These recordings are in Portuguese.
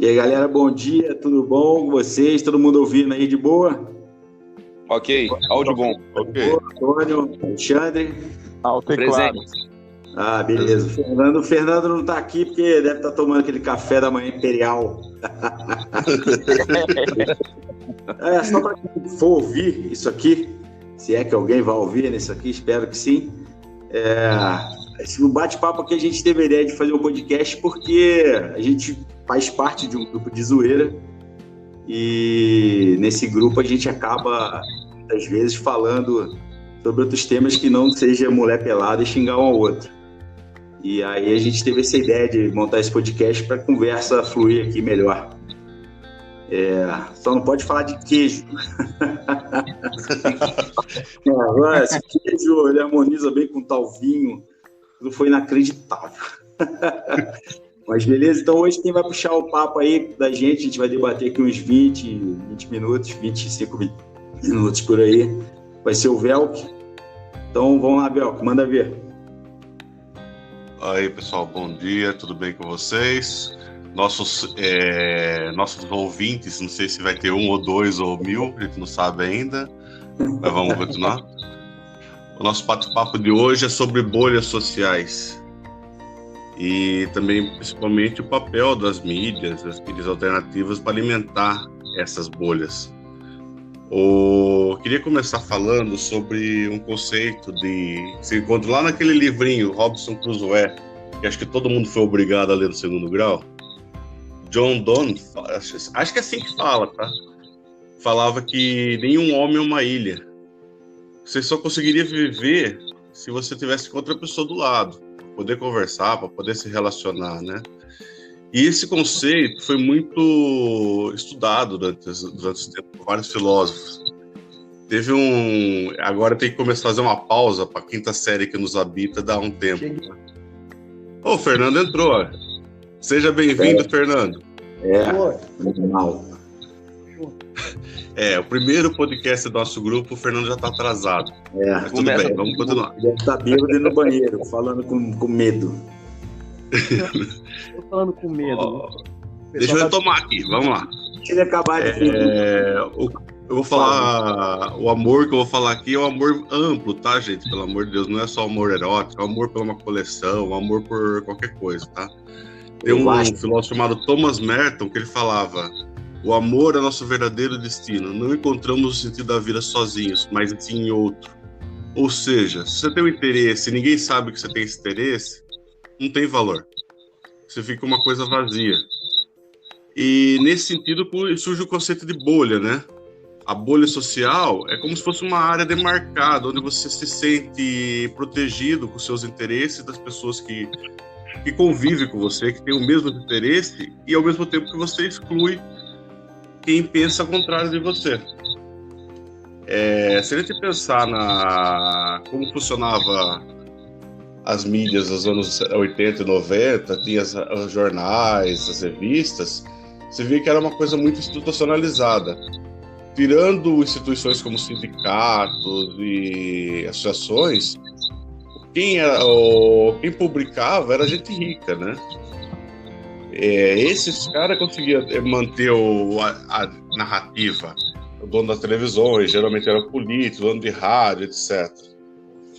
E aí, galera, bom dia, tudo bom com vocês? Todo mundo ouvindo aí de boa? Ok, áudio bom. Ok. Antônio, Alexandre. Ao teclado. Ah, beleza. O Fernando não tá aqui porque deve estar tomando aquele café da manhã imperial. Só para quem for ouvir isso aqui, se é que alguém vai ouvir nisso aqui, espero que sim. Esse bate-papo aqui a gente teve a ideia de fazer um podcast porque a gente faz parte de um grupo de zoeira e nesse grupo a gente acaba, muitas vezes, falando sobre outros temas que não seja mulher pelada e xingar um ao outro. E aí a gente teve essa ideia de montar esse podcast para a conversa fluir aqui melhor. Só não pode falar de queijo. Esse queijo ele harmoniza bem com tal vinho. Tudo foi inacreditável. Mas beleza, então hoje quem vai puxar o papo aí da gente, a gente vai debater aqui uns 20 minutos, 25 minutos por aí. Vai ser o Velk. Então vamos lá, Velk, manda ver. Aí, pessoal, bom dia, tudo bem com vocês? Nossos ouvintes, não sei se vai ter 1 ou 2 ou 1000, a gente não sabe ainda, mas vamos continuar. O nosso bate-papo de hoje é sobre bolhas sociais e também, principalmente, o papel das mídias alternativas para alimentar essas bolhas. Queria começar falando sobre um conceito que se encontra lá naquele livrinho, Robinson Crusoe, que acho que todo mundo foi obrigado a ler no segundo grau. John Donne, acho que é assim que fala, tá? Falava que nenhum homem é uma ilha. Você só conseguiria viver se você tivesse com outra pessoa do lado, para poder conversar, para poder se relacionar, né? E esse conceito foi muito estudado durante esse tempo por vários filósofos. Agora tem que começar a fazer uma pausa para a quinta série que nos habita dar um tempo. Né? O Fernando entrou. Ó. Seja bem-vindo, Fernando. Normal. O primeiro podcast do nosso grupo, o Fernando já está atrasado. Mas tudo bem, vamos continuar. Deve estar bêbado no banheiro, falando com medo. Tô falando com medo. Deixa eu retomar aqui, vamos lá. Deixa ele acabar de eu vou falar, o amor que eu vou falar aqui é um amor amplo, tá, gente? Pelo amor de Deus, não é só amor erótico, é amor por uma coleção, amor por qualquer coisa, tá? Tem um filósofo chamado Thomas Merton que ele falava: o amor é nosso verdadeiro destino, não encontramos o sentido da vida sozinhos, mas sim em outro. Ou seja, se você tem um interesse e ninguém sabe que você tem esse interesse, não tem valor. Você fica uma coisa vazia. E nesse sentido surge o conceito de bolha, né? A bolha social é como se fosse uma área demarcada, onde você se sente protegido com seus interesses das pessoas que convivem com você, que têm o mesmo interesse, e ao mesmo tempo que você exclui quem pensa ao contrário de você. Se a gente pensar como funcionava as mídias dos anos 80 e 90, tinha os jornais, as revistas, você via que era uma coisa muito institucionalizada. Tirando instituições como sindicatos e associações, quem publicava era gente rica, né? Esses caras conseguiam manter a narrativa. O dono das televisões, geralmente era político, dono de rádio, etc.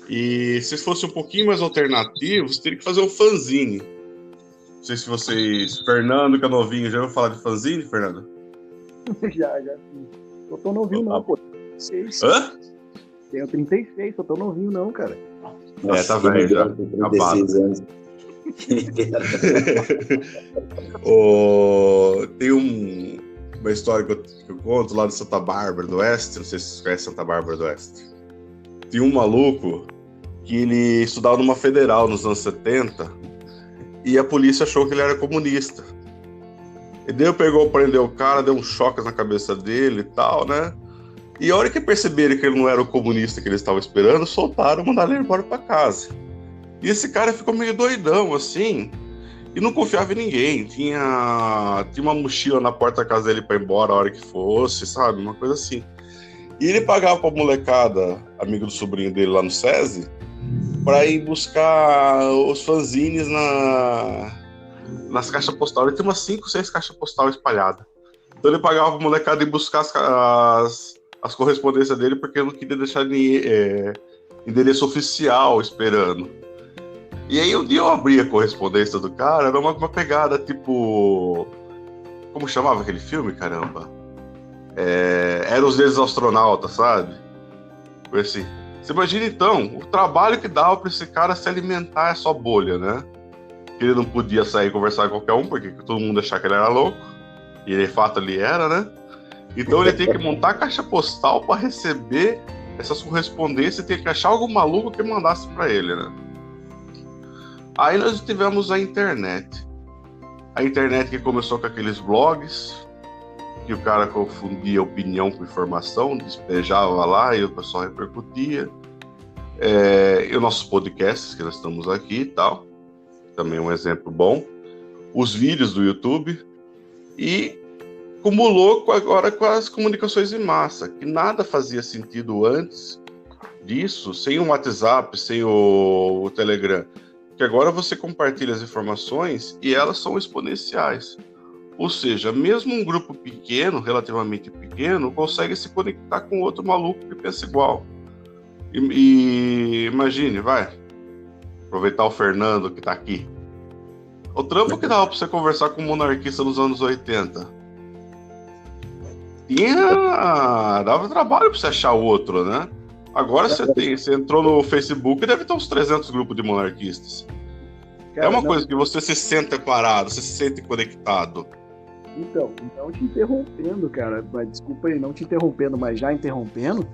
E se fosse um pouquinho mais alternativo, você teria que fazer um fanzine. Não sei se vocês... Fernando, que é novinho, já ouviu falar de fanzine, Fernando? Já sim. Eu tô novinho não, pô. 36. Hã? Tenho 36, eu tô novinho não, cara. Tá velho já. 36 anos. Tem uma história que eu conto lá de Santa Bárbara do Oeste, não sei se vocês conhecem Santa Bárbara do Oeste. Tinha um maluco que ele estudava numa federal nos anos 70 e a polícia achou que ele era comunista. E daí prendeu o cara, deu um choque na cabeça dele e tal, né? E a hora que perceberam que ele não era o comunista que eles estavam esperando, soltaram e mandaram ele embora pra casa. E esse cara ficou meio doidão, assim, e não confiava em ninguém. Tinha uma mochila na porta da casa dele pra ir embora a hora que fosse, sabe? Uma coisa assim. E ele pagava pra molecada, amigo do sobrinho dele lá no SESI, pra ir buscar os fanzines nas caixas postais. Ele tinha umas 5, 6 caixas postais espalhadas. Então ele pagava pra molecada ir buscar as correspondências dele, porque ele não queria deixar endereço oficial esperando. E aí um dia eu abri a correspondência do cara, era uma pegada tipo... Como chamava aquele filme, caramba? Era Os Dedos Astronautas, sabe? Foi assim. Você imagina então o trabalho que dava pra esse cara se alimentar essa bolha, né? Ele não podia sair e conversar com qualquer um, porque todo mundo achava que ele era louco. E de fato ele era, né? Então ele tem que montar a caixa postal para receber essas correspondências e tem que achar algum maluco que mandasse para ele, né? Aí nós tivemos a internet. A internet que começou com aqueles blogs, que o cara confundia opinião com informação, despejava lá e o pessoal repercutia. E os nossos podcasts, que nós estamos aqui e tal. Também um exemplo bom. Os vídeos do YouTube. E cumulou agora com as comunicações em massa, que nada fazia sentido antes disso, sem o WhatsApp, sem o Telegram. Que agora você compartilha as informações e elas são exponenciais. Ou seja, mesmo um grupo pequeno, relativamente pequeno, consegue se conectar com outro maluco que pensa igual. E imagine, vai, aproveitar o Fernando que está aqui. O trampo que dava para você conversar com um monarquista nos anos 80. Dava trabalho para você achar outro, né? Agora você entrou no Facebook e deve ter uns 300 grupos de monarquistas. Cara, é uma coisa que você se sente parado, você se sente conectado. Então, não te interrompendo, cara, mas desculpa aí, não te interrompendo, mas já interrompendo,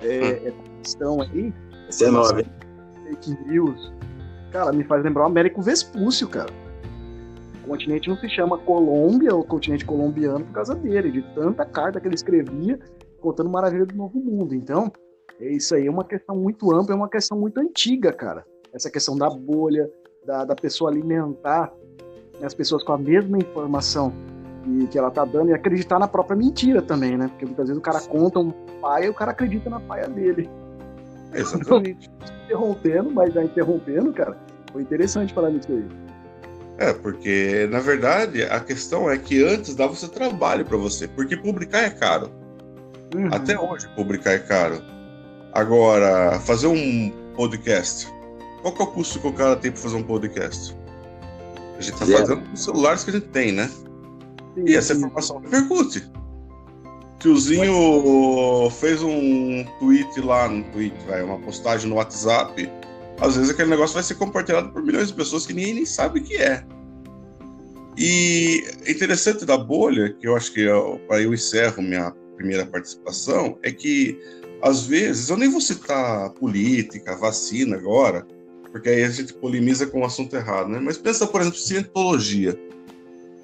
essa questão aí... Essa é nova. Fake news, cara, me faz lembrar o Américo Vespúcio, cara. O continente não se chama Colômbia, o continente colombiano, por causa dele, de tanta carta que ele escrevia, contando maravilha do Novo Mundo. Então, isso aí é uma questão muito ampla, é uma questão muito antiga, cara. Essa questão da bolha, da pessoa alimentar as pessoas com a mesma informação que ela tá dando e acreditar na própria mentira também, né? Porque muitas vezes o cara conta um paia e o cara acredita na paia dele. Exatamente. Interrompendo, mas já interrompendo, cara, foi interessante falar nisso aí. Porque, na verdade, a questão é que antes dava seu trabalho para você, porque publicar é caro. Uhum. Até hoje publicar é caro. Agora, fazer um podcast, qual que é o custo que o cara tem para fazer um podcast? A gente tá fazendo com os celulares que a gente tem, né? Sim, e essa informação repercute. Tiozinho fez um tweet lá no Twitter, uma postagem no WhatsApp. Às vezes aquele negócio vai ser compartilhado por milhões de pessoas que ninguém nem sabe o que é. E é interessante da bolha, que eu acho que para eu encerro minha primeira participação, é que às vezes, eu nem vou citar política, vacina agora, porque aí a gente polemiza com o assunto errado, né? Mas pensa, por exemplo, cientologia.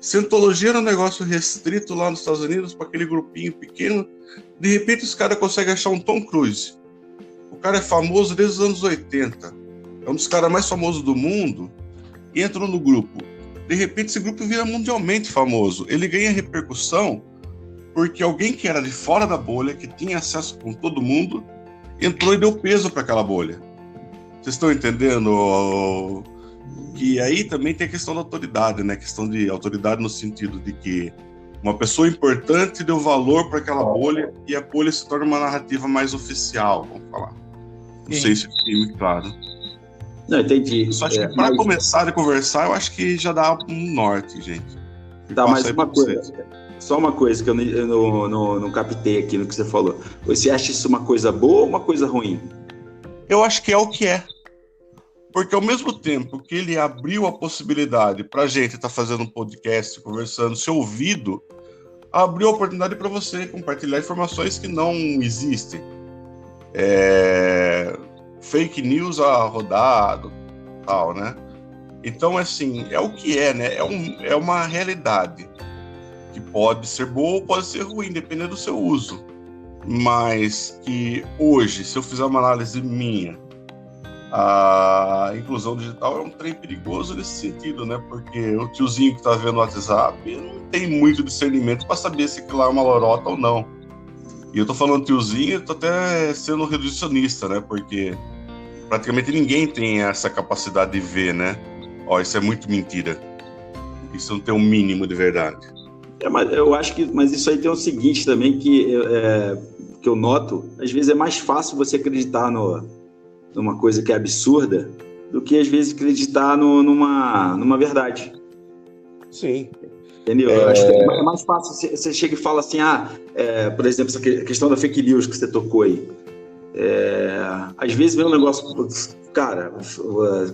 Cientologia era um negócio restrito lá nos Estados Unidos para aquele grupinho pequeno. De repente os caras conseguem achar um Tom Cruise. O cara é famoso desde os anos 80. É um dos caras mais famosos do mundo. E entrou no grupo. De repente esse grupo vira mundialmente famoso. Ele ganha repercussão porque alguém que era de fora da bolha, que tinha acesso com todo mundo, entrou e deu peso para aquela bolha. Vocês estão entendendo? Que aí também tem a questão da autoridade, né? A questão de autoridade no sentido de que uma pessoa importante deu valor para aquela bolha e a bolha se torna uma narrativa mais oficial, vamos falar. Não sei se fiquei muito claro. Não, entendi. Só acho que para começar a conversar, eu acho que já dá um norte, gente. Tá, mas uma coisa. Só uma coisa que eu não captei aqui no que você falou. Você acha isso uma coisa boa ou uma coisa ruim? Eu acho que é o que é. Porque ao mesmo tempo que ele abriu a possibilidade para a gente estar fazendo um podcast, conversando, ser ouvido, abriu a oportunidade para você compartilhar informações que não existem. Fake news rodado, tal, né? Então, assim, é o que é, né? É uma realidade que pode ser boa ou pode ser ruim, dependendo do seu uso. Mas que hoje, se eu fizer uma análise minha, a inclusão digital é um trem perigoso nesse sentido, né? Porque o tiozinho que está vendo o WhatsApp não tem muito discernimento para saber se aquilo lá é uma lorota ou não. E eu tô falando tiozinho, eu tô até sendo reducionista, né? Porque praticamente ninguém tem essa capacidade de ver, né? Isso é muito mentira. Isso não tem um mínimo de verdade. Mas eu acho que, mas isso aí tem o seguinte também, que eu noto, às vezes é mais fácil você acreditar numa coisa que é absurda do que às vezes acreditar numa verdade. Sim. Entendeu? Eu acho que é mais fácil, você chega e fala assim, por exemplo, essa questão da fake news que você tocou aí. Às vezes vem um negócio, cara,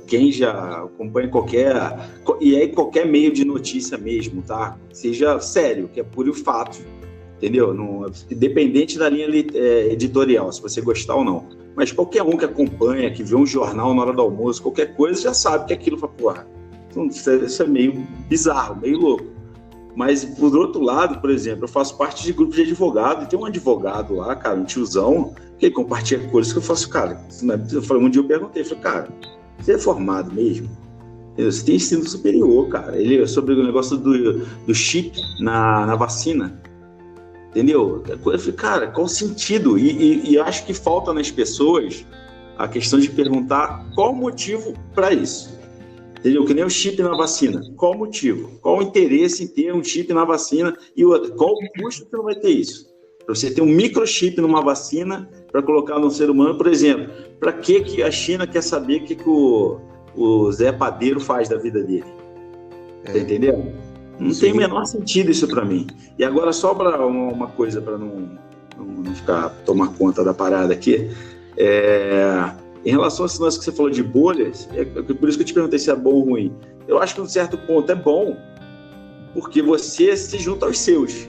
quem já acompanha qualquer meio de notícia mesmo, tá? Seja sério, que é puro fato, entendeu? Independente da linha editorial, se você gostar ou não. Mas qualquer um que acompanha, que vê um jornal na hora do almoço, qualquer coisa, já sabe que aquilo fala, porra, isso é meio bizarro, meio louco. Mas, por outro lado, por exemplo, eu faço parte de grupos de advogado, e tem um advogado lá, cara, um tiozão, que ele compartilha coisas que eu faço, cara, um dia eu perguntei, falei, cara, você é formado mesmo? Você tem ensino superior, cara. Ele é sobre o negócio do chip na vacina, entendeu? Eu falei, cara, qual o sentido? E eu acho que falta nas pessoas a questão de perguntar qual o motivo para isso. Entendeu? Que nem o chip na vacina. Qual o motivo? Qual o interesse em ter um chip na vacina e outro? Qual o custo que não vai ter isso? Para você ter um microchip numa vacina para colocar no ser humano, por exemplo, para que a China quer saber o que o Zé Padeiro faz da vida dele? Tá entendendo? Não tem o menor sentido isso para mim. E agora, só para uma coisa, para não tomar conta da parada aqui, em relação a esse lance que você falou de bolhas, por isso que eu te perguntei se é bom ou ruim. Eu acho que, em um certo ponto, é bom, porque você se junta aos seus,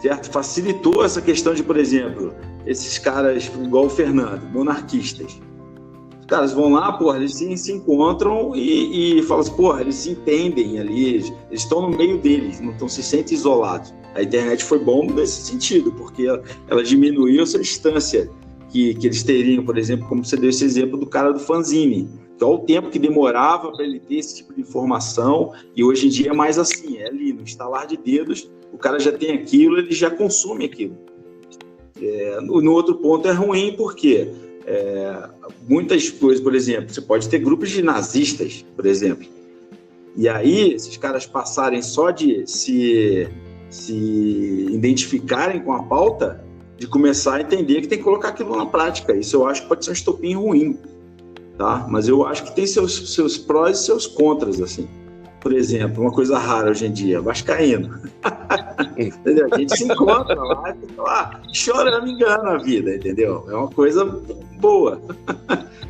certo? Facilitou essa questão de, por exemplo, esses caras, igual o Fernando, monarquistas. Os caras vão lá, porra, eles se encontram e falam assim, porra, eles se entendem ali, eles estão no meio deles, não se sentem isolados. A internet foi bom nesse sentido, porque ela diminuiu essa distância que eles teriam, por exemplo, como você deu esse exemplo do cara do fanzine, que é o tempo que demorava para ele ter esse tipo de informação, e hoje em dia é mais assim, é ali, no estalar de dedos, o cara já tem aquilo, ele já consome aquilo. No outro ponto é ruim, porque muitas coisas, por exemplo, você pode ter grupos de nazistas, por exemplo, e aí esses caras passarem só de se identificarem com a pauta, de começar a entender que tem que colocar aquilo na prática. Isso eu acho que pode ser um estopim ruim, tá? Mas eu acho que tem seus prós e seus contras, assim. Por exemplo, uma coisa rara hoje em dia, vascaíno. Entendeu? A gente se encontra lá e fica lá chorando, engano a vida, entendeu? É uma coisa boa.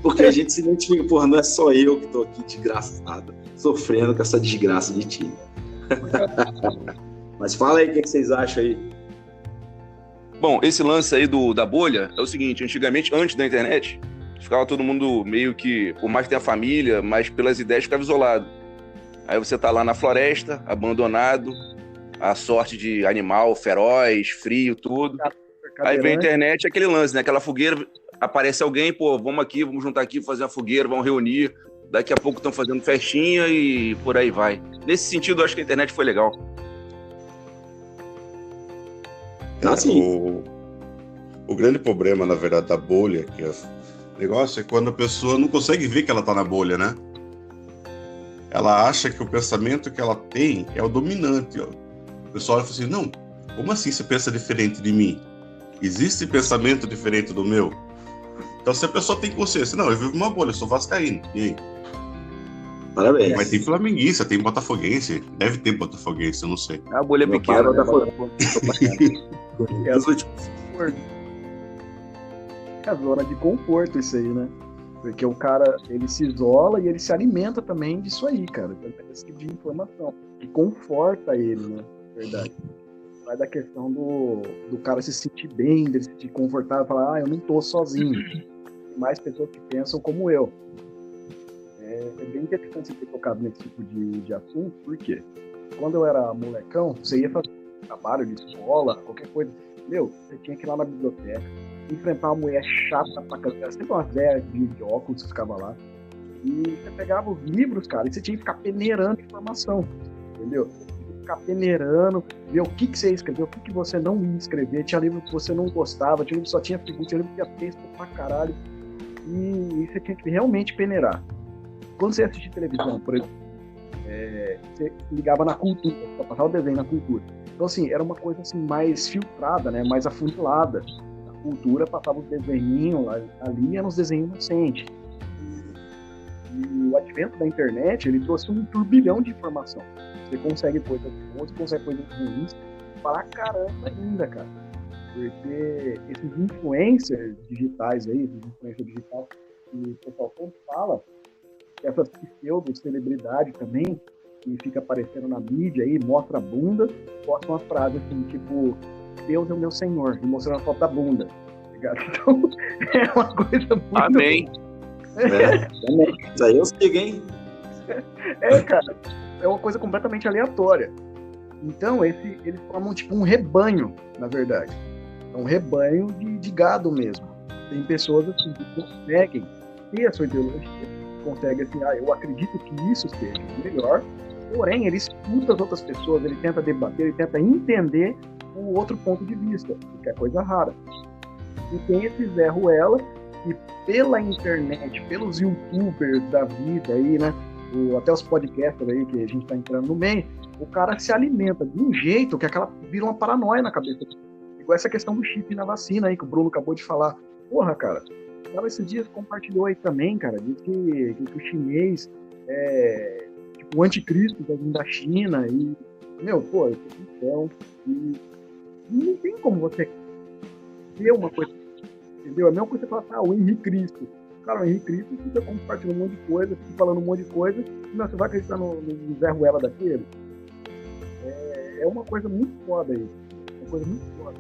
Porque a gente se identifica, porra, não é só eu que estou aqui desgraçado, sofrendo com essa desgraça de time. Mas fala aí o que vocês acham aí. Bom, esse lance aí da bolha é o seguinte, antigamente, antes da internet, ficava todo mundo meio que, por mais que tenha família, mas pelas ideias ficava isolado. Aí você tá lá na floresta, abandonado, a sorte de animal feroz, frio, tudo. Aí vem a internet, aquele lance, né? Aquela fogueira, aparece alguém, pô, vamos juntar aqui, fazer uma fogueira, vamos reunir. Daqui a pouco estão fazendo festinha e por aí vai. Nesse sentido, eu acho que a internet foi legal. O grande problema, na verdade, da bolha, que o negócio é quando a pessoa não consegue ver que ela tá na bolha, né? Ela acha que o pensamento que ela tem é o dominante. Ó. O pessoal fala assim, não, como assim você pensa diferente de mim? Existe pensamento diferente do meu? Então, se a pessoa tem consciência, não, eu vivo uma bolha, eu sou vascaíno, e aí? Parabéns. Mas tem flamenguista, tem botafoguense, deve ter botafoguense, eu não sei. A bolha é pequena. É a zona de conforto isso aí, né? Porque o cara, ele se isola e ele se alimenta também disso aí, cara. Esse tipo de informação. Que conforta ele, né? Verdade. Vai da questão do cara se sentir bem, dele se sentir confortável, falar, eu não tô sozinho. Tem mais pessoas que pensam como eu. É bem interessante você ter tocado nesse tipo de assunto, porque quando eu era molecão, você ia fazer trabalho de escola, qualquer coisa, você tinha que ir lá na biblioteca, enfrentar uma mulher chata pra caramba, sempre uma velha de óculos que ficava lá, e você pegava os livros, cara, e você tinha que ficar peneirando informação, entendeu? Ficar peneirando, ver o que você ia escrever, o que você não ia escrever, tinha livro que você não gostava, tinha livro que só tinha figura, tinha livro que tinha texto pra caralho, e você tinha que realmente peneirar. Quando você assistir televisão, por exemplo, você ligava na cultura, só passava o desenho na cultura. Então, assim, era uma coisa assim, mais filtrada, né? Mais afunilada. A cultura passava os desenhinhos ali, eram uns desenhos inocentes. E o advento da internet, ele trouxe um turbilhão de informação. Você consegue coisas boas, você consegue coisas ruins, pra caramba ainda, cara. Porque esses influencers digitais aí, esses influencers digitais, que o pessoal tanto fala, essas pseudo-celebridades também, que fica aparecendo na mídia aí, mostra a bunda, posta uma frase assim, tipo, Deus é o meu Senhor, e mostrando a foto da bunda, tá ligado? Então, é uma coisa muito... Amém. Isso aí eu sigo, hein? Cara, é uma coisa completamente aleatória. Então, eles formam tipo um rebanho, na verdade. É um rebanho de gado mesmo. Tem pessoas assim que conseguem ter a sua ideologia, conseguem assim, eu acredito que isso seja melhor, porém, ele escuta as outras pessoas, ele tenta debater, ele tenta entender o outro ponto de vista, que é coisa rara. E tem esse Zé Ruela, que pela internet, pelos youtubers da vida aí, né, até os podcasters aí que a gente tá entrando no meio, o cara se alimenta de um jeito que aquela vira uma paranoia na cabeça. Igual essa questão do chip na vacina aí, que o Bruno acabou de falar. Porra, cara, o cara esses dias compartilhou aí também, cara, diz que o chinês é tipo o anticristo da China e, meu, pô, então, e não tem como você ver uma coisa, entendeu? É a mesma coisa que você falar, o Henrique Cristo. Cara, o Henrique Cristo fica compartilhando um monte de coisa, fica falando um monte de coisa, e você vai acreditar no Zé Ruela daquele? É uma coisa muito foda aí. Uma coisa muito foda.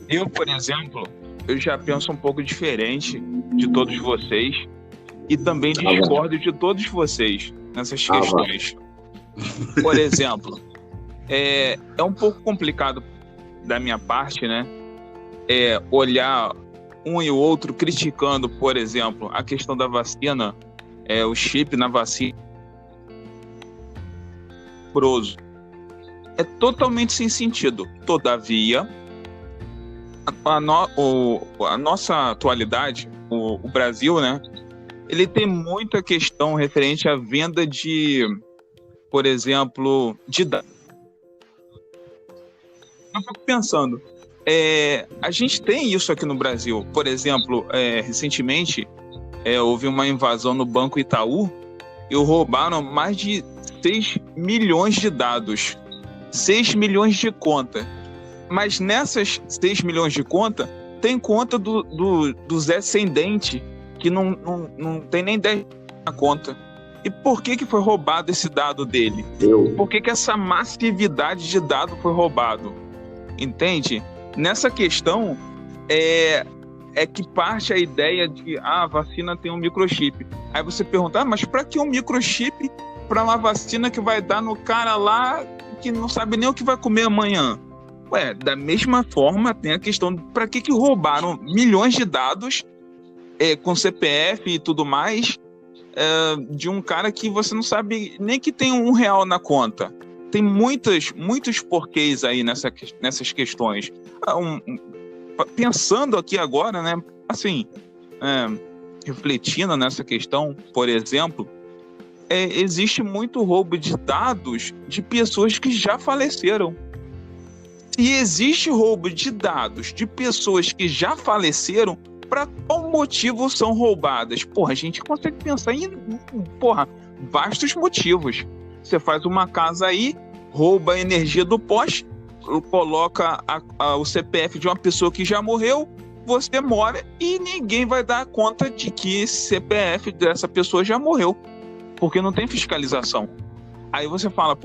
Eu, por exemplo, eu já penso um pouco diferente de todos vocês e também discordo de todos vocês nessas questões. Por exemplo, é um pouco complicado da minha parte, né? Olhar um e o outro criticando, por exemplo, a questão da vacina, o chip na vacina. É totalmente sem sentido. Todavia, a nossa atualidade, o Brasil, né? Ele tem muita questão referente à venda de, por exemplo, de dados. Eu fico pensando, a gente tem isso aqui no Brasil. Por exemplo, recentemente houve uma invasão no Banco Itaú e roubaram mais de 6 milhões de dados. 6 milhões de conta. Mas nessas 6 milhões de conta, tem conta do Zé Sem Dente, que não tem nem 10 na conta. E por que foi roubado esse dado dele? Por que essa massividade de dado foi roubado? Entende? Nessa questão, é que parte a ideia de a vacina tem um microchip. Aí você pergunta, mas para que um microchip para uma vacina que vai dar no cara lá que não sabe nem o que vai comer amanhã? Da mesma forma tem a questão de para que roubaram milhões de dados com CPF e tudo mais de um cara que você não sabe nem que tem R$1 na conta. Tem muitos porquês aí nessas questões. Pensando aqui agora, né, assim, refletindo nessa questão, por exemplo, existe muito roubo de dados de pessoas que já faleceram. Se existe roubo de dados de pessoas que já faleceram, para qual motivo são roubadas? Porra, a gente consegue pensar em vastos motivos. Você faz uma casa aí, rouba a energia do poste, coloca o CPF de uma pessoa que já morreu, você mora e ninguém vai dar conta de que esse CPF dessa pessoa já morreu, porque não tem fiscalização. Aí você fala,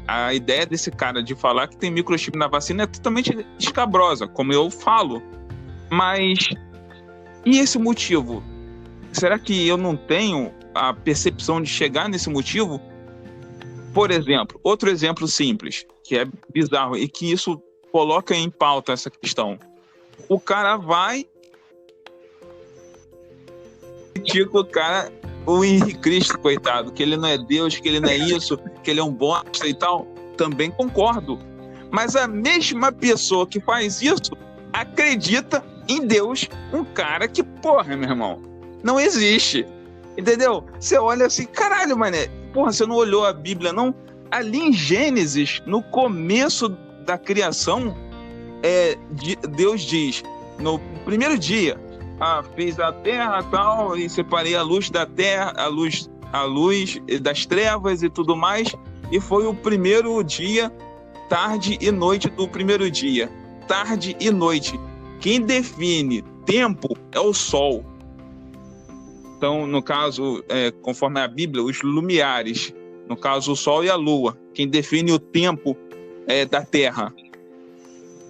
a ideia desse cara de falar que tem microchip na vacina é totalmente escabrosa, como eu falo. Mas, e esse motivo? Será que eu não tenho a percepção de chegar nesse motivo? Por exemplo, outro exemplo simples, que é bizarro, e que isso coloca em pauta essa questão. O cara vai... critica o cara... O Henrique Cristo, coitado, que ele não é Deus, que ele não é isso, que ele é um bosta e tal, também concordo. Mas a mesma pessoa que faz isso acredita em Deus, um cara que, meu irmão, não existe. Entendeu? Você olha assim, caralho, mané, porra, você não olhou a Bíblia, não? Ali em Gênesis, no começo da criação, Deus diz, no primeiro dia, fiz a terra tal, e separei a luz da terra, a luz das trevas e tudo mais, e foi o primeiro dia, tarde e noite do primeiro dia. Tarde e noite. Quem define tempo é o sol. Então, no caso, conforme a Bíblia, os lumiares, no caso o sol e a lua, quem define o tempo da terra.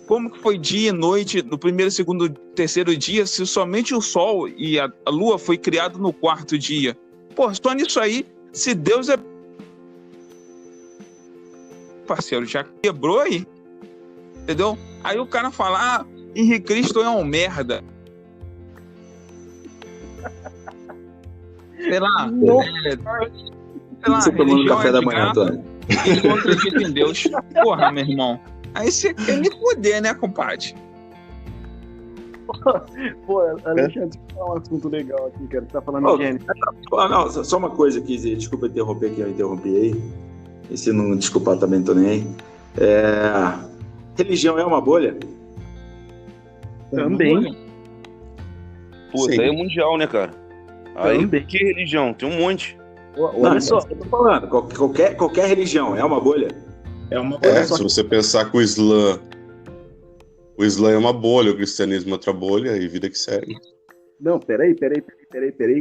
Como que foi dia e noite no primeiro, segundo, terceiro dia, se somente o sol e a lua foi criado no quarto dia? Pô, só nisso aí, se Deus parceiro, já quebrou aí, entendeu? Aí o cara fala, Henrique Cristo é um merda. Sei lá, você tomando café da manhã, Antônio? E não acredita em Deus. Porra, meu irmão. Aí você quer me foder, né, compadre? Pô, Alexandre, deixa eu falar um assunto legal aqui, cara. Você tá falando de Gênesis. Não, só uma coisa aqui, Zé. Desculpa interromper aqui, eu interrompi aí. E se não desculpar também, tô nem aí. Religião é uma bolha? Também. Pô, isso aí é mundial, né, cara? Aí, Também. que religião? Tem um monte. Olha só. Eu tô falando, qualquer religião é uma bolha? É uma bolha. Se você pensar que o Islã é uma bolha, o cristianismo é outra bolha, e vida que segue. Não, peraí,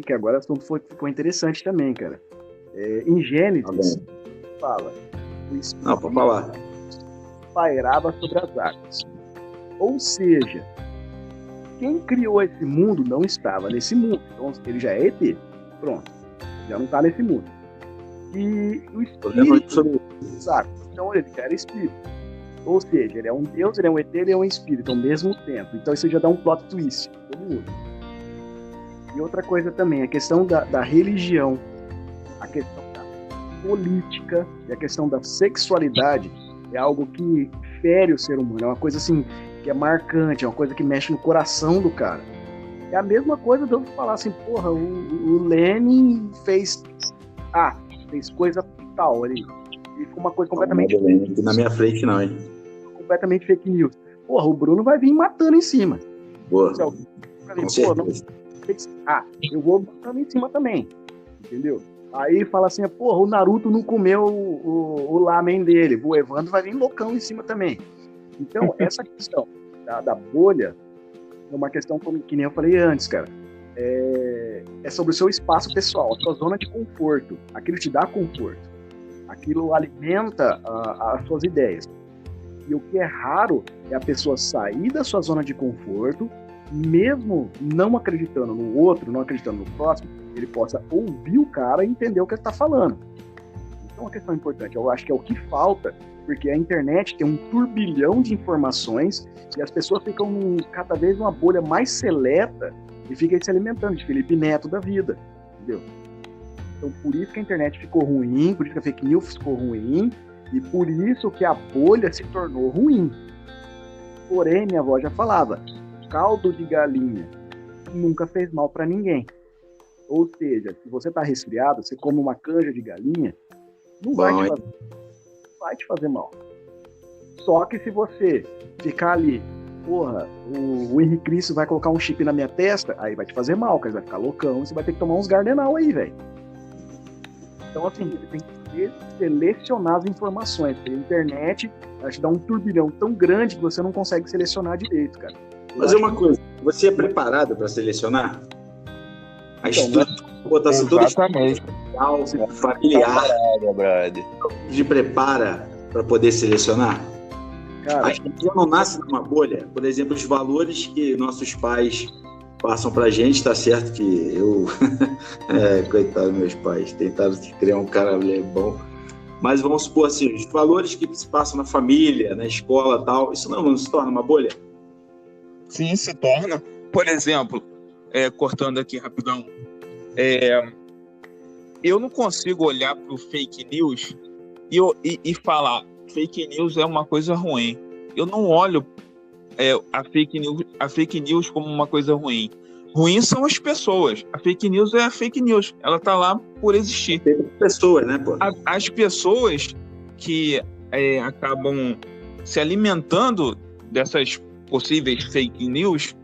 que agora o assunto ficou interessante também, cara. Em Gênesis, fala, o Espírito Não, pode falar. pairava sobre as águas. Ou seja, quem criou esse mundo não estava nesse mundo. Então ele já é ET. Pronto. Já não está nesse mundo. E o Espírito, sabe? Então ele já era Espírito. Ou seja, ele é um Deus, ele é um ET, ele é um Espírito ao mesmo tempo. Então isso já dá um plot twist. Todo mundo. E outra coisa também, a questão da religião, a questão da política e a questão da sexualidade é algo que fere o ser humano. É uma coisa assim que é marcante, é uma coisa que mexe no coração do cara. É a mesma coisa de eu falar assim, porra, o Lenin fez coisa tal ali. E ficou uma coisa completamente... Na minha frente não, hein? Completamente fake news. Porra, o Bruno vai vir matando em cima. Boa. Eu vou matando em cima também. Entendeu? Aí fala assim, porra, o Naruto não comeu o lamen dele. O Evandro vai vir loucão em cima também. Então, essa questão da bolha é uma questão que nem eu falei antes, cara. É sobre o seu espaço pessoal, a sua zona de conforto. Aquilo te dá conforto. Aquilo alimenta as suas ideias. E o que é raro é a pessoa sair da sua zona de conforto, mesmo não acreditando no outro, não acreditando no próximo, ele possa ouvir o cara e entender o que ele está falando. Então, uma questão importante, eu acho que é o que falta, porque a internet tem um turbilhão de informações e as pessoas ficam cada vez numa bolha mais seleta e ficam se alimentando de Felipe Neto da vida, entendeu? Então, por isso que a internet ficou ruim, por isso que a fake news ficou ruim e por isso que a bolha se tornou ruim. Porém, minha avó já falava, caldo de galinha nunca fez mal para ninguém. Ou seja, se você tá resfriado, você come uma canja de galinha, não vai te fazer mal. Só que se você ficar ali, porra, o Henrique Cristo vai colocar um chip na minha testa, aí vai te fazer mal, cara, você vai ficar loucão, você vai ter que tomar uns Gardenal aí, velho. Então, assim, você tem que selecionar as informações, porque a internet vai te dar um turbilhão tão grande que você não consegue selecionar direito, cara. Mas é uma coisa, você é preparado para selecionar? A estrutura, botação toda familiar, de prepara para poder selecionar? Cara, a gente não nasce numa bolha. Por exemplo, os valores que nossos pais passam pra gente, tá certo que eu... coitado meus pais, tentaram criar um cara bom. Mas vamos supor assim, os valores que se passam na família, na escola e tal, isso não se torna uma bolha? Sim, se torna. Por exemplo, cortando aqui rapidão, eu não consigo olhar para o fake news e falar fake news é uma coisa ruim. Eu não olho a fake news como uma coisa ruim. ruim são as pessoas. A fake news é a fake news. Ela tá lá por existir. Tem pessoas, né, pô? As pessoas que acabam se alimentando dessas possíveis fake news,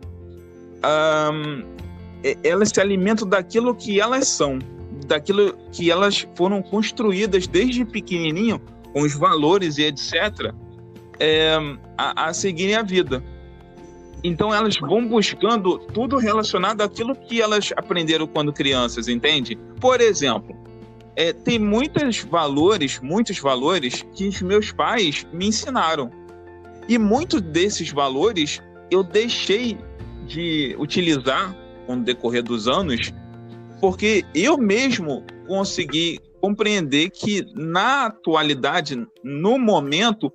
elas se alimentam daquilo que elas são, daquilo que elas foram construídas desde pequenininho, com os valores e etc., a seguirem a vida. Então elas vão buscando tudo relacionado àquilo que elas aprenderam quando crianças, entende? Por exemplo, tem muitos valores que os meus pais me ensinaram. E muitos desses valores eu deixei de utilizar com o decorrer dos anos, porque eu mesmo consegui compreender que na atualidade, no momento,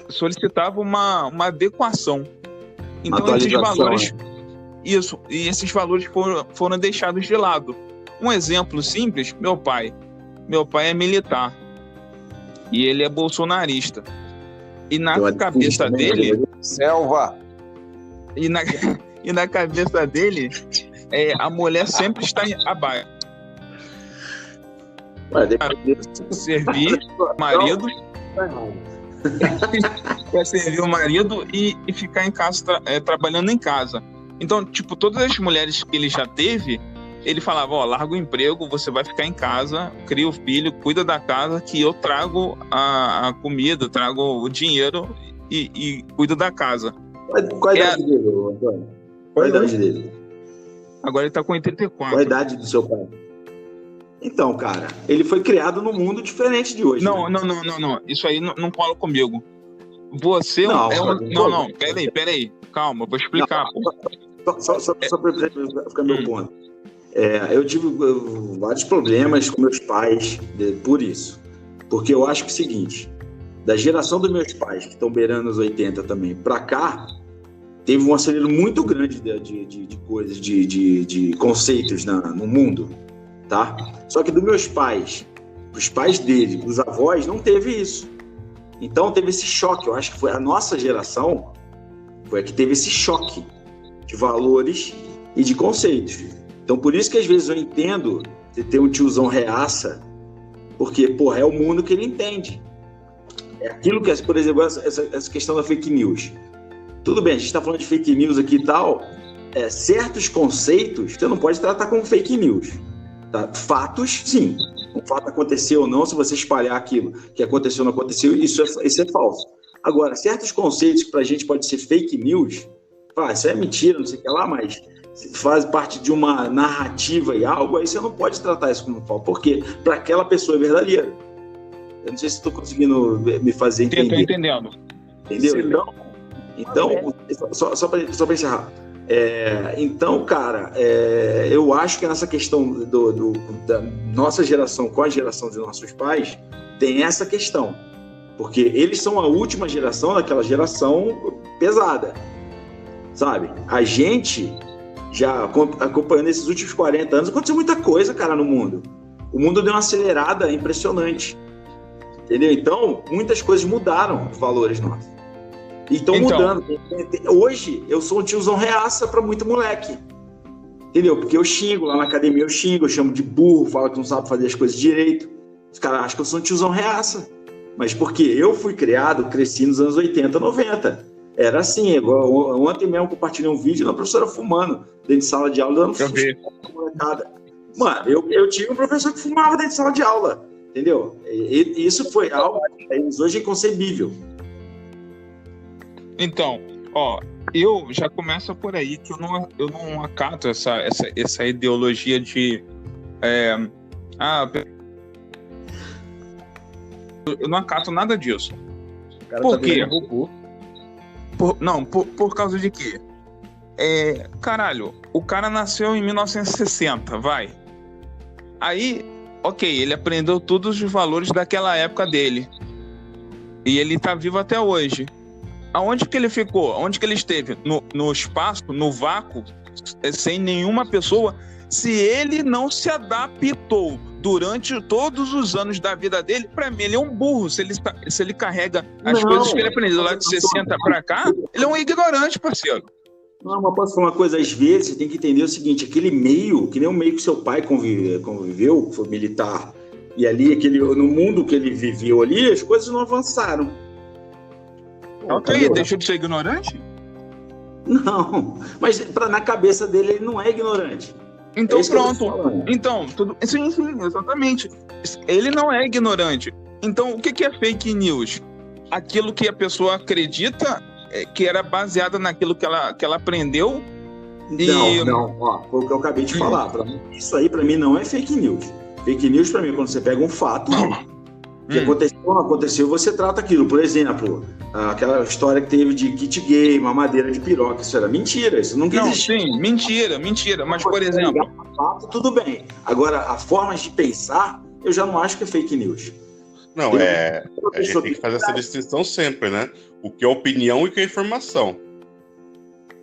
solicitava uma adequação. Então esses valores, isso, e esses valores foram deixados de lado. Um exemplo simples: meu pai é militar e ele é bolsonarista, e na cabeça dele, selva, e na cabeça dele, a mulher sempre está abaixo. Servir o marido, vai servir o marido e ficar em casa, trabalhando em casa. Então, tipo, todas as mulheres que ele já teve, ele falava: larga o emprego, você vai ficar em casa, cria o filho, cuida da casa, que eu trago a comida, trago o dinheiro e cuido da casa. Qual a idade dele, Antônio? Qual a idade dele? Agora ele tá com 84. Qual a idade do seu pai? Então, cara, ele foi criado num mundo diferente de hoje. Não. Isso aí não cola comigo. Você Não, peraí. Calma, vou explicar. Só para ficar meu ponto. Eu tive vários problemas com meus pais por isso. Porque eu acho que é o seguinte: da geração dos meus pais, que estão beirando os 80 também, para cá, teve um acelero muito grande de coisas, de conceitos no mundo, tá? Só que dos meus pais, os pais dele, os avós, não teve isso. Então teve esse choque. Eu acho que foi a nossa geração foi a que teve esse choque de valores e de conceitos. Então por isso que às vezes eu entendo de ter um tiozão reaça, porque, porra, é o mundo que ele entende. É aquilo que, por exemplo, essa questão da fake news. Tudo bem, a gente está falando de fake news aqui e tal. Certos conceitos você não pode tratar como fake news. Tá? Fatos, sim. Um fato aconteceu ou não, se você espalhar aquilo que aconteceu ou não aconteceu, isso é falso. Agora, certos conceitos que para a gente pode ser fake news, isso é mentira, não sei o que lá, mas faz parte de uma narrativa e algo, aí você não pode tratar isso como falso. Por quê? Para aquela pessoa é verdadeiro. Eu não sei se estou conseguindo me fazer entender. Estou entendendo. Entendeu? Então só para encerrar. Então, cara, eu acho que nessa questão da nossa geração com a geração de nossos pais, tem essa questão. Porque eles são a última geração daquela geração pesada, sabe? A gente, já acompanhando esses últimos 40 anos, aconteceu muita coisa, cara, no mundo. O mundo deu uma acelerada impressionante. Entendeu? Então, muitas coisas mudaram os valores nossos. E estão mudando. Hoje, eu sou um tiozão reaça para muito moleque. Entendeu? Porque eu xingo, lá na academia eu chamo de burro, falo que não sabe fazer as coisas direito. Os caras acham que eu sou um tiozão reaça. Mas porque eu fui criado, cresci nos anos 80, 90. Era assim, igual ontem mesmo compartilhei um vídeo da professora fumando dentro de sala de aula, dando molecada. Mano, eu tive um professor que fumava dentro de sala de aula, entendeu? E isso foi algo que hoje é inconcebível. Então, eu já começo por aí, que eu não acato essa ideologia de eu não acato nada disso. Por quê? Por causa de quê? Caralho, o cara nasceu em 1960, vai. Aí, ok, ele aprendeu todos os valores daquela época dele. E ele tá vivo até hoje. Aonde que ele ficou? Onde que ele esteve? No espaço, no vácuo, sem nenhuma pessoa, se ele não se adaptou durante todos os anos da vida dele, pra mim ele é um burro. Se ele carrega as coisas que ele aprendeu lá de 60 pra cá, ele é um ignorante, parceiro. Não, mas posso falar uma coisa? Às vezes você tem que entender o seguinte, aquele meio, que nem o meio que seu pai conviveu, foi militar, e ali, no mundo que ele viveu ali, as coisas não avançaram. Ok, deixou de ser ignorante? Não, mas na cabeça dele ele não é ignorante. Então pronto. Então, sim, exatamente. Ele não é ignorante. Então, o que é fake news? Aquilo que a pessoa acredita que era baseada naquilo que ela aprendeu. Não, ó, foi o que eu acabei de falar. Isso aí, pra mim, não é fake news. Fake news, pra mim, é quando você pega um fato que aconteceu, você trata aquilo. Por exemplo, aquela história que teve de kit gay, mamadeira de piroca, isso era mentira, isso nunca existiu. Sim, mentira. Mas, por exemplo... Fato, tudo bem. Agora, a forma de pensar, eu já não acho que é fake news. Não, a gente tem que fazer essa distinção sempre, né? O que é opinião e o que é informação.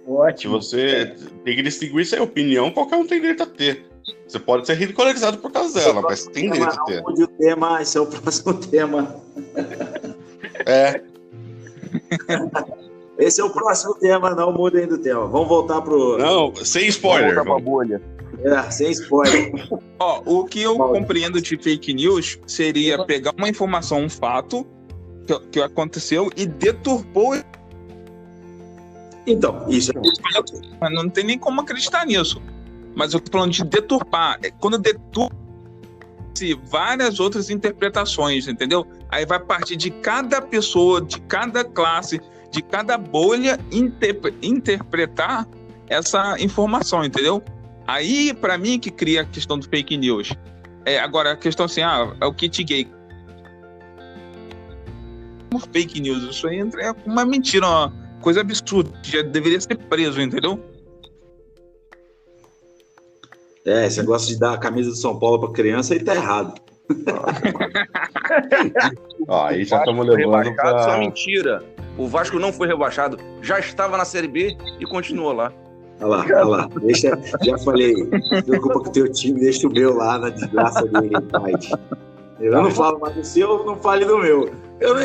Ótimo. Se você tem que distinguir se é opinião, qualquer um tem direito a ter. Você pode ser ridicularizado por causa dela, mas tem direito a ter. Não, o tema, esse é o próximo tema. Esse é o próximo tema, não mudem do tema. Vamos voltar pro... Não, sem spoiler. Vamos voltar pra bolha. Sem spoiler. O que eu compreendo de fake news seria pegar uma informação, um fato que aconteceu e deturpou. Então, isso é... Não tem nem como acreditar nisso. Mas eu tô falando de deturpar. Quando deturpa várias outras interpretações, entendeu? Aí vai partir de cada pessoa, de cada classe, de cada bolha interpretar essa informação, entendeu? Aí, pra mim, que cria a questão do fake news. Agora, a questão assim, é o kit gay. Como fake news, isso aí é uma mentira, uma coisa absurda. Já deveria ser preso, entendeu? Esse negócio de dar a camisa do São Paulo pra criança aí tá errado. Aí já estamos levando pra... Isso é mentira. O Vasco não foi rebaixado. Já estava na Série B e continuou lá. Olha lá. Já falei. Não preocupa com o teu time, deixa o meu lá na desgraça dele, pai. Eu não falo mais do seu, não fale do meu. Eu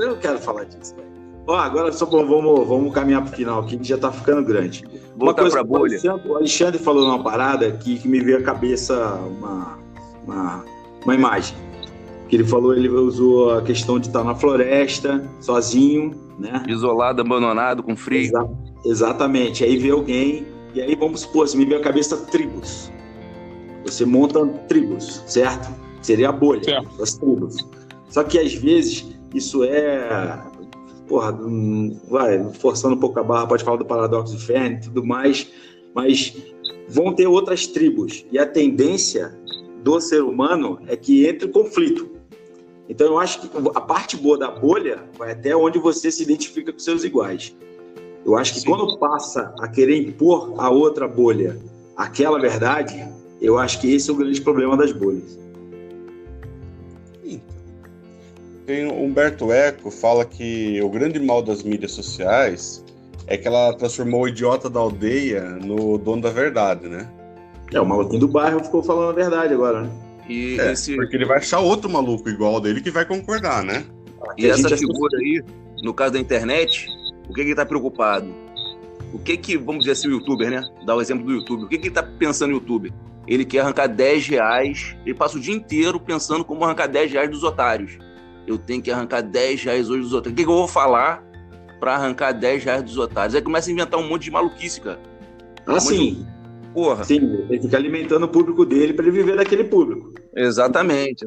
não quero falar disso, velho. Agora só vamos caminhar pro final aqui, que já tá ficando grande. Voltar pra bolha. O Alexandre falou numa parada que me veio à cabeça uma imagem. Que ele falou, ele usou a questão de estar na floresta, sozinho, né? Isolado, abandonado, com frio. Exatamente. Aí vê alguém, e aí vamos supor, me veio à cabeça tribos. Você monta tribos, certo? Seria a bolha, das tribos. Só que às vezes isso forçando um pouco a barra, pode falar do paradoxo de Fermi e tudo mais, mas vão ter outras tribos. E a tendência do ser humano é que entre conflito. Então eu acho que a parte boa da bolha vai até onde você se identifica com seus iguais. Eu acho que quando passa a querer impor a outra bolha aquela verdade, eu acho que esse é o grande problema das bolhas. Tem Humberto Eco fala que o grande mal das mídias sociais é que ela transformou o idiota da aldeia no dono da verdade, né? O maluquinho do bairro ficou falando a verdade agora, né? Porque ele vai achar outro maluco igual dele que vai concordar, né? E essa figura aí, no caso da internet, o que ele tá preocupado? O que vamos dizer assim, o youtuber, né? Dá o exemplo do YouTube. O que ele tá pensando no YouTube? Ele quer arrancar R$10, ele passa o dia inteiro pensando como arrancar R$10 dos otários. Eu tenho que arrancar R$10 hoje dos otários. O que eu vou falar para arrancar R$10 dos otários? Aí começa a inventar um monte de maluquice, cara. Sim. Porra. Sim, ele fica alimentando o público dele para ele viver daquele público. Exatamente.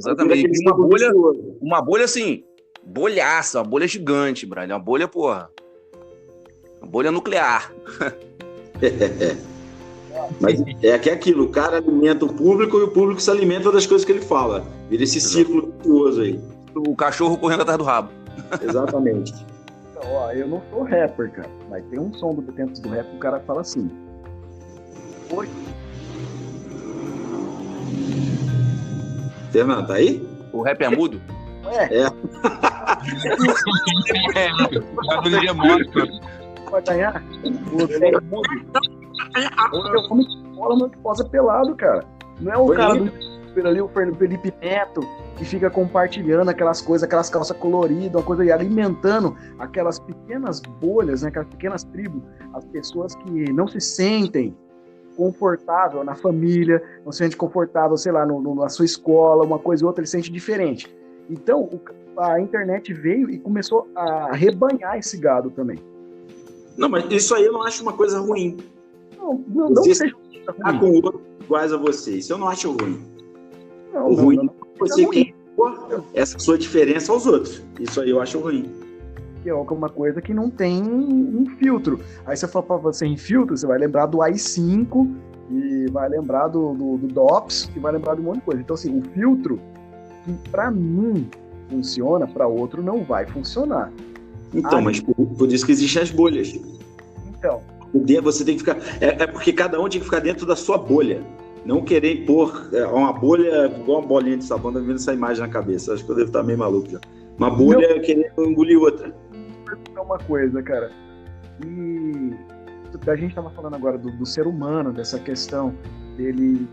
Uma bolha assim, bolhaça, uma bolha gigante, Brian. Uma bolha, porra. Uma bolha nuclear. Mas é aquilo, o cara alimenta o público e o público se alimenta das coisas que ele fala. Vira esse círculo virtuoso aí. O cachorro correndo atrás do rabo. Exatamente. Então, eu não sou rapper, cara, mas tem um som dentro do rap que o cara fala assim. Oi. Fernando, tá aí? O rap é mudo? Barulho de monstro. Vai ganhar? Você é mudo. Eu como bola, mas que posa pelado, cara. Não é o cara do youtuber ali, o Felipe Neto, que fica compartilhando aquelas coisas, aquelas calças coloridas, uma coisa, e alimentando aquelas pequenas bolhas, né, aquelas pequenas tribos, as pessoas que não se sentem confortável na família, não se sente confortável, sei lá, na sua escola, uma coisa ou outra, ele se sente diferente. Então, a internet veio e começou a rebanhar esse gado também. Não, mas isso aí eu não acho uma coisa ruim. Não que seja ruim. Com outros iguais a você, isso eu não acho ruim. Não, o ruim não, é você quer impor essa sua diferença aos outros. Isso aí eu acho ruim. Que é uma coisa que não tem um filtro. Aí você fala pra você em filtro, você vai lembrar do AI-5, e vai lembrar do DOPS, e vai lembrar de um monte de coisa. Então, assim, o filtro, que pra mim funciona, pra outro não vai funcionar. Então, mas por isso que existem as bolhas. Então. Você tem que ficar. É porque cada um tem que ficar dentro da sua bolha. Não querer impor uma bolha igual uma bolinha de sabão, tá vendo essa imagem na cabeça. Acho que eu devo estar meio maluco já. Uma bolha querendo engolir outra. Uma coisa, cara. E a gente estava falando agora do ser humano, dessa questão dele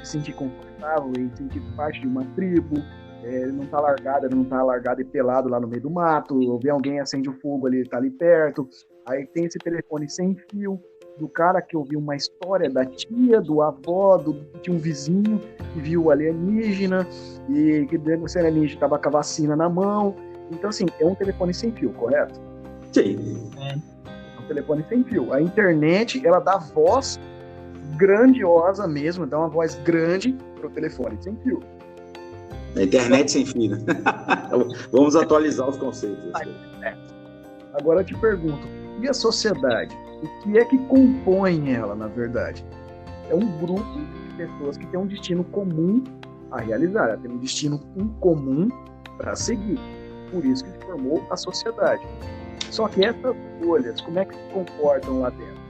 se sentir confortável e sentir parte de uma tribo. Ele não tá largado e pelado lá no meio do mato. Ou vê alguém, acende o fogo ali, tá ali perto. Aí tem esse telefone sem fio do cara que ouviu uma história da tia, do avó, de um vizinho que viu o alienígena e que dentro do alienígena estava com a vacina na mão. Então, assim, é um telefone sem fio, correto? Sim. É um telefone sem fio. A internet, ela dá voz grandiosa mesmo, dá uma voz grande pro telefone sem fio. A internet sem fio, né? Vamos atualizar os conceitos. Agora eu te pergunto, e a sociedade? O que é que compõe ela, na verdade? É um grupo de pessoas que tem um destino comum a realizar, ela tem um destino em comum para seguir. Por isso que se formou a sociedade. Só que essas bolhas, como é que se comportam lá dentro?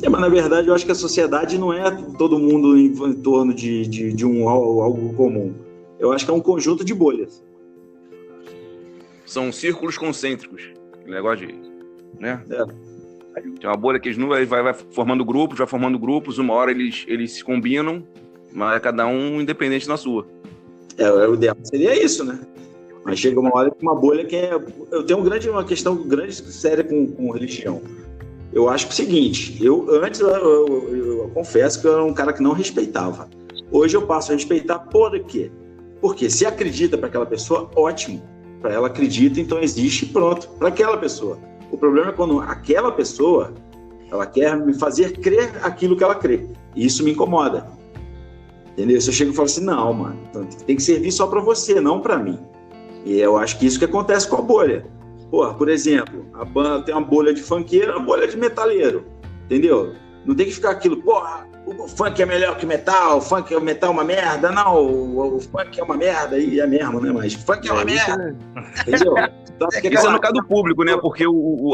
Mas na verdade eu acho que a sociedade não é todo mundo em torno de algo comum. Eu acho que é um conjunto de bolhas. São círculos concêntricos. Negócio de... né? Tem uma bolha que eles vai formando grupos, uma hora eles se combinam, mas é cada um independente na sua. O ideal seria isso, né? Mas chega uma hora que uma bolha que é... Eu tenho uma questão grande, séria com religião. Eu acho que é o seguinte, antes eu confesso que eu era um cara que não respeitava. Hoje eu passo a respeitar por quê? Porque se acredita para aquela pessoa, ótimo. Para ela acredita, então existe, pronto, para aquela pessoa. O problema é quando aquela pessoa, ela quer me fazer crer aquilo que ela crê. E isso me incomoda. Entendeu? Se eu chego e falo assim, não, mano, tem que servir só para você, não para mim. E eu acho que isso que acontece com a bolha. Porra, por exemplo, a banda tem uma bolha de funkeiro, uma bolha de metaleiro. Entendeu? Não tem que ficar aquilo, porra, o funk é melhor que metal, o funk é uma merda. Não, o funk é uma merda, e é mesmo, né? Mas funk é uma merda. Entendeu? Isso é no caso do público, né? Porque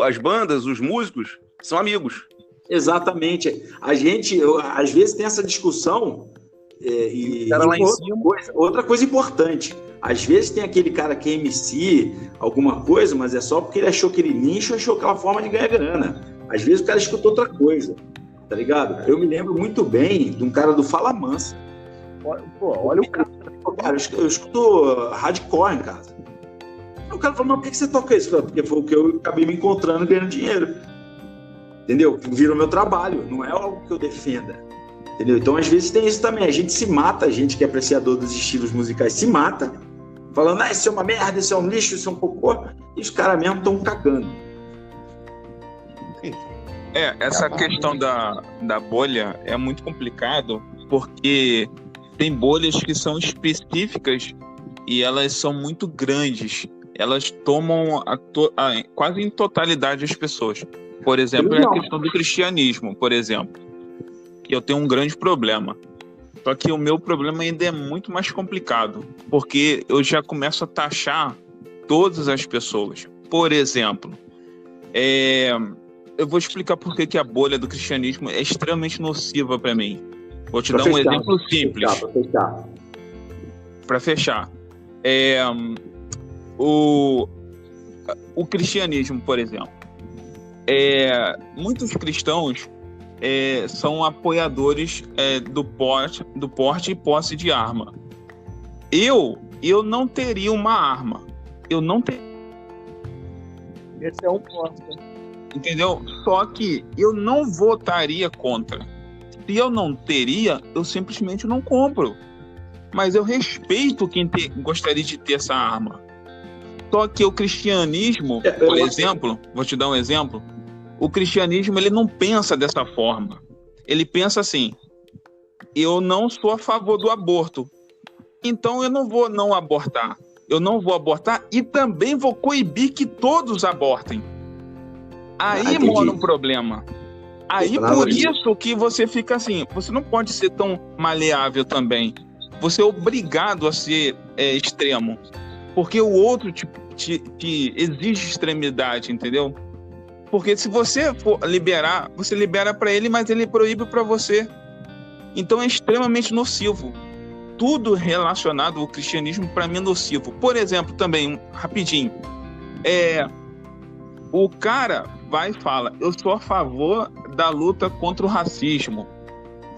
as bandas, os músicos, são amigos. Exatamente. A gente, às vezes, tem essa discussão. Outra coisa importante. Às vezes tem aquele cara que é MC, alguma coisa, mas é só porque ele achou aquele nicho, achou aquela forma de ganhar grana. Às vezes o cara escutou outra coisa, tá ligado? Eu me lembro muito bem de um cara do Fala Mansa. Olha o cara. Cara, eu escuto hardcore em casa. O cara falou, mas por que você toca isso? Porque foi o que eu acabei me encontrando ganhando dinheiro. Entendeu? Virou meu trabalho, não é algo que eu defenda. Entendeu? Então, às vezes tem isso também. A gente se mata, a gente que é apreciador dos estilos musicais se mata, falando, isso é uma merda, isso é um lixo, isso é um cocô, e os caras mesmo estão cagando. Essa questão da bolha é muito complicado, porque tem bolhas que são específicas e elas são muito grandes. Elas tomam quase em totalidade as pessoas. Por exemplo, é a questão do cristianismo, por exemplo. Que eu tenho um grande problema. Só que o meu problema ainda é muito mais complicado, porque eu já começo a taxar todas as pessoas. Por exemplo, eu vou explicar por que a bolha do cristianismo é extremamente nociva para mim. Vou te dar um exemplo simples. Para fechar. O cristianismo, por exemplo. Muitos cristãos são apoiadores do porte e posse de arma. Eu não teria uma arma. Eu não teria. Esse é um ponto. Entendeu? Só que eu não votaria contra. Se eu não teria, eu simplesmente não compro. Mas eu respeito quem gostaria de ter essa arma. Só que o cristianismo, por exemplo, vou te dar um exemplo. O cristianismo, ele não pensa dessa forma. Ele pensa assim: eu não sou a favor do aborto, então eu não vou não abortar. Eu não vou abortar e também vou coibir que todos abortem. Aí mora um problema. Aí por isso que você fica assim, você não pode ser tão maleável também. Você é obrigado a ser extremo. Porque o outro te exige extremidade, entendeu? Porque se você for liberar, você libera para ele, mas ele proíbe para você. Então é extremamente nocivo. Tudo relacionado ao cristianismo, para mim, é nocivo. Por exemplo, também, rapidinho, o cara vai e fala: eu sou a favor da luta contra o racismo.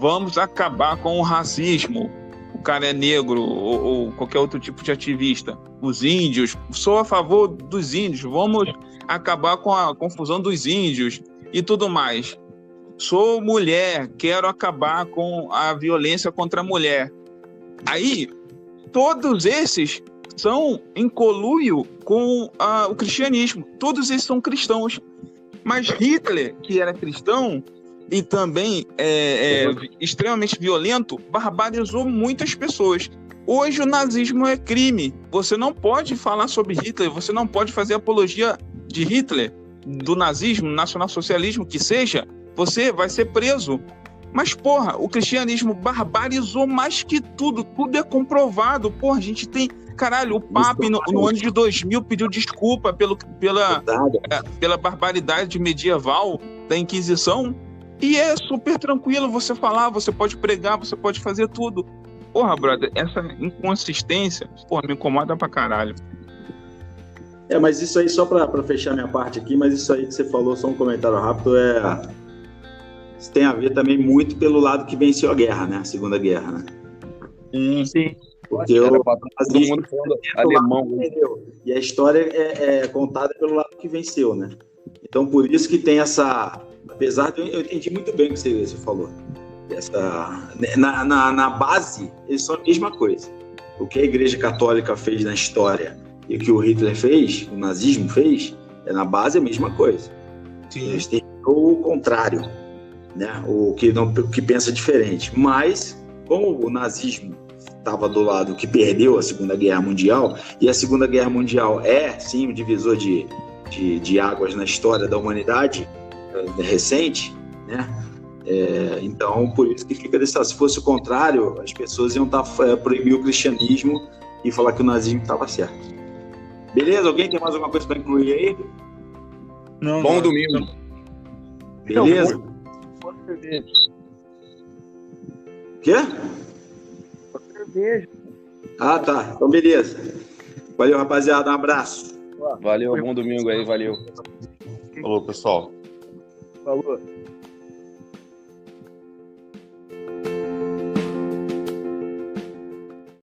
Vamos acabar com o racismo. O cara é negro ou qualquer outro tipo de ativista. Os índios, sou a favor dos índios. Vamos acabar com a confusão dos índios e tudo mais. Sou mulher, quero acabar com a violência contra a mulher. Aí, todos esses são em conluio com o cristianismo. Todos esses são cristãos. Mas Hitler, que era cristão e também extremamente violento, barbarizou muitas pessoas. Hoje o nazismo é crime. Você não pode falar sobre Hitler, você não pode fazer apologia de Hitler, do nazismo, nacionalsocialismo, que seja, você vai ser preso. Mas, porra, o cristianismo barbarizou mais que tudo. Tudo é comprovado. Porra, a gente tem... Caralho, o Papa, no ano de 2000, pediu desculpa pela barbaridade medieval da Inquisição. E é super tranquilo você falar, você pode pregar, você pode fazer tudo. Porra, brother, essa inconsistência, porra, me incomoda pra caralho. Mas isso aí, só pra fechar minha parte aqui, mas isso aí que você falou, só um comentário rápido, isso tem a ver também muito pelo lado que venceu a guerra, né? A Segunda Guerra, né? Sim. Porque todo mundo falando alemão. E a história é contada pelo lado que venceu, né? Então, por isso que tem essa... Apesar de eu entendi muito bem o que você falou. Na base, eles são a mesma coisa. O que a Igreja Católica fez na história e o que o Hitler fez, o nazismo fez, na base a mesma coisa. Sim. Eles têm o contrário, né? O que pensa diferente. Mas, como o nazismo estava do lado que perdeu a Segunda Guerra Mundial, e a Segunda Guerra Mundial é, sim, um divisor de águas na história da humanidade recente, né? Então, por isso que fica desse lado. Se fosse o contrário, as pessoas iam proibir o cristianismo e falar que o nazismo estava certo. Beleza? Alguém tem mais alguma coisa para incluir aí? Não. Bom domingo. Beleza? Quê? Beijo. Ah, tá. Então, beleza. Valeu, rapaziada. Um abraço. Valeu, bom domingo aí, valeu. Falou, pessoal. Falou.